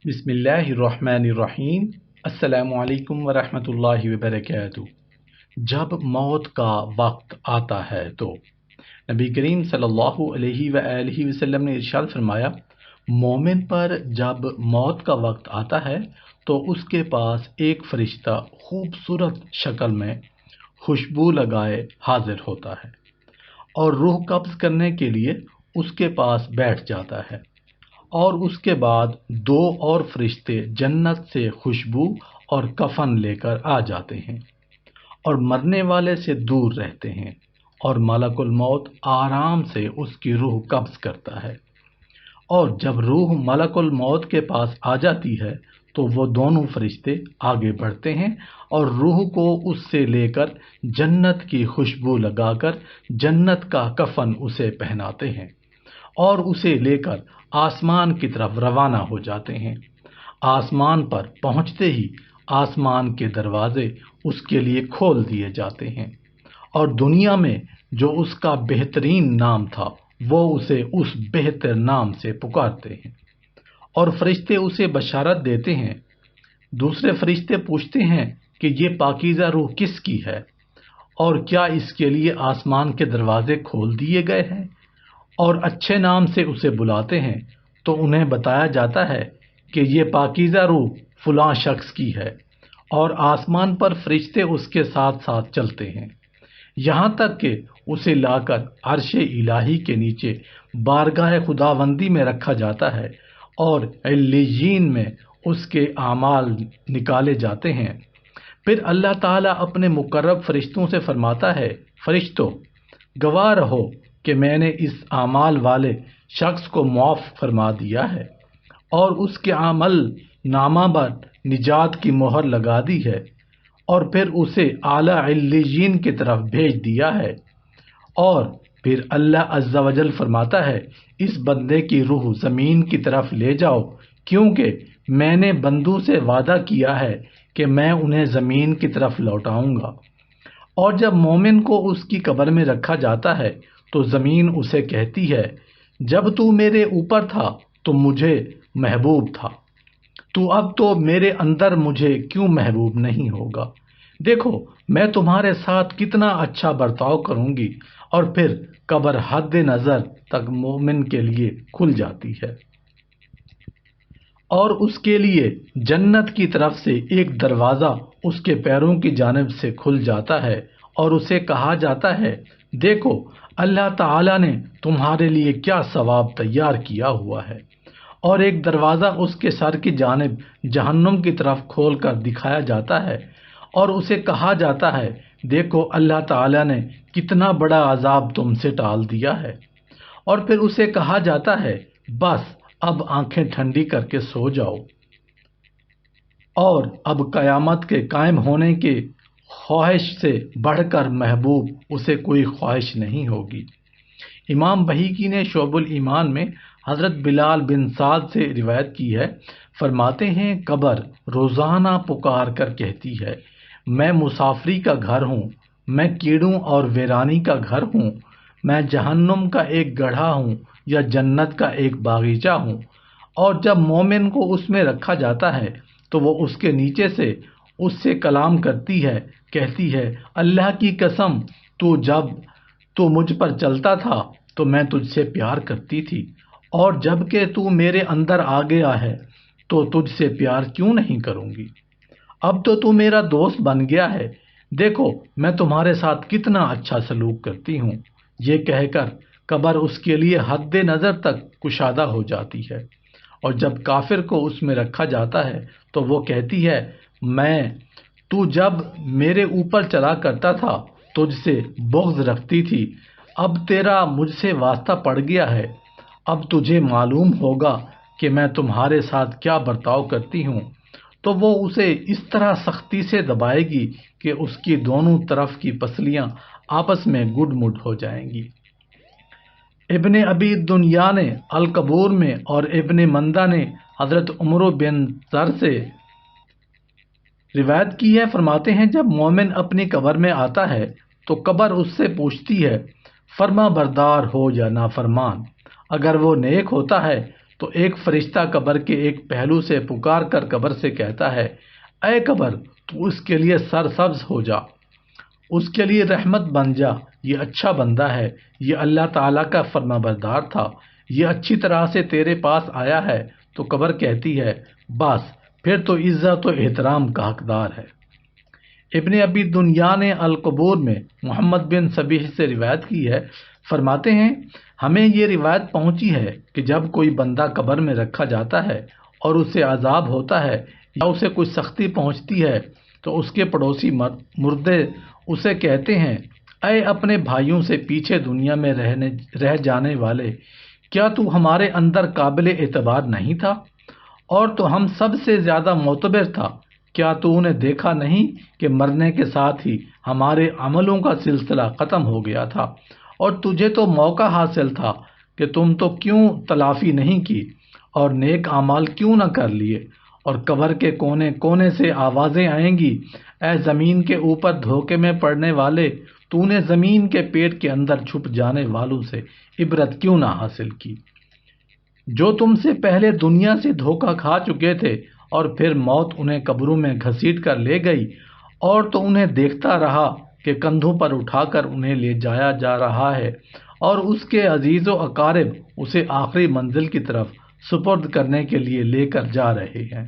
بسم اللہ الرحمن الرحیم۔ السلام علیکم ورحمۃ اللہ وبرکاتہ۔ جب موت کا وقت آتا ہے تو نبی کریم صلی اللہ علیہ وآلہ وسلم نے ارشاد فرمایا، مومن پر جب موت کا وقت آتا ہے تو اس کے پاس ایک فرشتہ خوبصورت شکل میں خوشبو لگائے حاضر ہوتا ہے اور روح قبض کرنے کے لیے اس کے پاس بیٹھ جاتا ہے، اور اس کے بعد دو اور فرشتے جنت سے خوشبو اور کفن لے کر آ جاتے ہیں اور مرنے والے سے دور رہتے ہیں، اور ملک الموت آرام سے اس کی روح قبض کرتا ہے۔ اور جب روح ملک الموت کے پاس آ جاتی ہے تو وہ دونوں فرشتے آگے بڑھتے ہیں اور روح کو اس سے لے کر جنت کی خوشبو لگا کر جنت کا کفن اسے پہناتے ہیں اور اسے لے کر آسمان کی طرف روانہ ہو جاتے ہیں۔ آسمان پر پہنچتے ہی آسمان کے دروازے اس کے لیے کھول دیے جاتے ہیں، اور دنیا میں جو اس کا بہترین نام تھا وہ اسے اس بہتر نام سے پکارتے ہیں، اور فرشتے اسے بشارت دیتے ہیں۔ دوسرے فرشتے پوچھتے ہیں کہ یہ پاکیزہ روح کس کی ہے، اور کیا اس کے لیے آسمان کے دروازے کھول دیے گئے ہیں؟ اور اچھے نام سے اسے بلاتے ہیں تو انہیں بتایا جاتا ہے کہ یہ پاکیزہ روح فلاں شخص کی ہے، اور آسمان پر فرشتے اس کے ساتھ ساتھ چلتے ہیں یہاں تک کہ اسے لا کر عرش الہی کے نیچے بارگاہ خداوندی میں رکھا جاتا ہے، اور علیین میں اس کے اعمال نکالے جاتے ہیں۔ پھر اللہ تعالیٰ اپنے مقرب فرشتوں سے فرماتا ہے، فرشتوں، گواہ رہو کہ میں نے اس اعمال والے شخص کو معاف فرما دیا ہے اور اس کے عمل نامہ پر نجات کی مہر لگا دی ہے، اور پھر اسے اعلیٰ علیین کی طرف بھیج دیا ہے۔ اور پھر اللہ عز و جل فرماتا ہے، اس بندے کی روح زمین کی طرف لے جاؤ، کیونکہ میں نے بندوں سے وعدہ کیا ہے کہ میں انہیں زمین کی طرف لوٹاؤں گا۔ اور جب مومن کو اس کی قبر میں رکھا جاتا ہے تو زمین اسے کہتی ہے، جب تو میرے اوپر تھا تو مجھے محبوب تھا، تو اب تو میرے اندر مجھے کیوں محبوب نہیں ہوگا؟ دیکھو میں تمہارے ساتھ کتنا اچھا برتاؤ کروں گی۔ اور پھر قبر حد نظر تک مومن کے لیے کھل جاتی ہے، اور اس کے لیے جنت کی طرف سے ایک دروازہ اس کے پیروں کی جانب سے کھل جاتا ہے، اور اسے کہا جاتا ہے، دیکھو اللہ تعالیٰ نے تمہارے لیے کیا ثواب تیار کیا ہوا ہے۔ اور ایک دروازہ اس کے سر کی جانب جہنم کی طرف کھول کر دکھایا جاتا ہے، اور اسے کہا جاتا ہے، دیکھو اللہ تعالیٰ نے کتنا بڑا عذاب تم سے ٹال دیا ہے۔ اور پھر اسے کہا جاتا ہے، بس اب آنکھیں ٹھنڈی کر کے سو جاؤ، اور اب قیامت کے قائم ہونے کے خواہش سے بڑھ کر محبوب اسے کوئی خواہش نہیں ہوگی۔ امام بہیقی نے شعب الایمان میں حضرت بلال بن سعد سے روایت کی ہے، فرماتے ہیں، قبر روزانہ پکار کر کہتی ہے، میں مسافری کا گھر ہوں، میں کیڑوں اور ویرانی کا گھر ہوں، میں جہنم کا ایک گڑھا ہوں یا جنت کا ایک باغیچہ ہوں۔ اور جب مومن کو اس میں رکھا جاتا ہے تو وہ اس کے نیچے سے اس سے کلام کرتی ہے، کہتی ہے، اللہ کی قسم، جب تو مجھ پر چلتا تھا تو میں تجھ سے پیار کرتی تھی، اور جب کہ تو میرے اندر آ گیا ہے تو تجھ سے پیار کیوں نہیں کروں گی؟ اب تو میرا دوست بن گیا ہے، دیکھو میں تمہارے ساتھ کتنا اچھا سلوک کرتی ہوں۔ یہ کہہ کر قبر اس کے لیے حد نظر تک کشادہ ہو جاتی ہے، اور جب کافر کو اس میں رکھا جاتا ہے تو وہ کہتی ہے، تو جب میرے اوپر چلا کرتا تھا تجھ سے بغض رکھتی تھی، اب تیرا مجھ سے واسطہ پڑ گیا ہے، اب تجھے معلوم ہوگا کہ میں تمہارے ساتھ کیا برتاؤ کرتی ہوں۔ تو وہ اسے اس طرح سختی سے دبائے گی کہ اس کی دونوں طرف کی پسلیاں آپس میں گڈ مڈ ہو جائیں گی۔ ابن ابی دنیا نے القبور میں اور ابن مندہ نے حضرت عمر بن ذر سے روایت کی ہے، فرماتے ہیں، جب مومن اپنی قبر میں آتا ہے تو قبر اس سے پوچھتی ہے، فرما بردار ہو یا نافرمان؟ اگر وہ نیک ہوتا ہے تو ایک فرشتہ قبر کے ایک پہلو سے پکار کر قبر سے کہتا ہے، اے قبر، تو اس کے لیے سرسبز ہو جا، اس کے لیے رحمت بن جا، یہ اچھا بندہ ہے، یہ اللہ تعالیٰ کا فرما بردار تھا، یہ اچھی طرح سے تیرے پاس آیا ہے۔ تو قبر کہتی ہے، بس پھر تو عزت و احترام کا حقدار ہے۔ ابن ابی دنیا نے القبور میں محمد بن صبیح سے روایت کی ہے، فرماتے ہیں ہمیں یہ روایت پہنچی ہے کہ جب کوئی بندہ قبر میں رکھا جاتا ہے اور اسے عذاب ہوتا ہے یا اسے کوئی سختی پہنچتی ہے تو اس کے پڑوسی مردے اسے کہتے ہیں، اے اپنے بھائیوں سے پیچھے دنیا میں رہ جانے والے، کیا تو ہمارے اندر قابل اعتبار نہیں تھا اور تو ہم سب سے زیادہ معتبر تھا؟ کیا تو نے دیکھا نہیں کہ مرنے کے ساتھ ہی ہمارے عملوں کا سلسلہ ختم ہو گیا تھا، اور تجھے تو موقع حاصل تھا کہ تم تو کیوں تلافی نہیں کی اور نیک اعمال کیوں نہ کر لیے؟ اور قبر کے کونے کونے سے آوازیں آئیں گی، اے زمین کے اوپر دھوکے میں پڑنے والے، تو نے زمین کے پیٹ کے اندر چھپ جانے والوں سے عبرت کیوں نہ حاصل کی، جو تم سے پہلے دنیا سے دھوکہ کھا چکے تھے اور پھر موت انہیں قبروں میں گھسیٹ کر لے گئی، اور تو انہیں دیکھتا رہا کہ کندھوں پر اٹھا کر انہیں لے جایا جا رہا ہے اور اس کے عزیز و اقارب اسے آخری منزل کی طرف سپرد کرنے کے لیے لے کر جا رہے ہیں۔